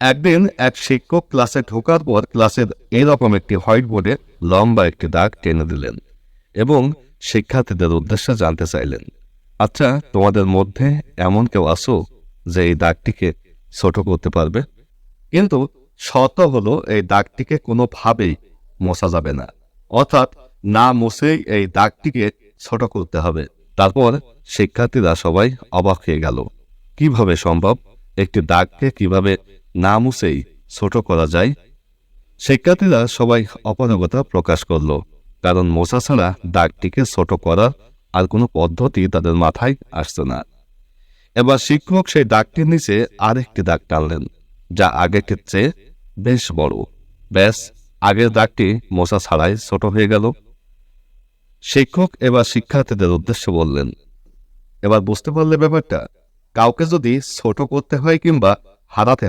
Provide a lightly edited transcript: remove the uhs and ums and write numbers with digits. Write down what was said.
একদিন এক শিক্ষক ক্লাসে ঢোকার পর ক্লাসের এরকম একটি হোয়াইট বোর্ডে লম্বা একটি দাগ টেনে দিলেন এবং শিক্ষার্থীদের উদ্দেশ্যে জানতে চাইলেন, আচ্ছা, তোমাদের মধ্যে এমন কেউ আসো যে এই দাগটিকে ছোট করতে পারবে? কিন্তু শর্ত হলো এই দাগটিকে কোনোভাবেই মোছা যাবে না, অর্থাৎ না মুছেই এই দাগটিকে ছোট করতে হবে। তারপর শিক্ষার্থীরা সবাই অবাক হয়ে গেল, কিভাবে সম্ভব? একটি দাগকে কিভাবে না মুছেই ছোট করা যায়? শিক্ষার্থীরা সবাই অপারগতা প্রকাশ করল, কারণ মোছা ছাড়া দাগটিকে ছোট করার আর কোনো পদ্ধতি তাদের মাথায় আসছে না। এবার শিক্ষক সেই দাগটির নিচে আরেকটি দাগ টানলেন, যা আগেরটির চেয়ে বেশ বড়। ব্যাস, আগের দাগটি মোছা ছাড়াই ছোট হয়ে গেল। শিক্ষক এবার শিক্ষার্থীদের উদ্দেশ্যে বললেন, এবার বুঝতে পারলে ব্যাপারটা? কাউকে যদি ছোট করতে হয় কিংবা হারাতে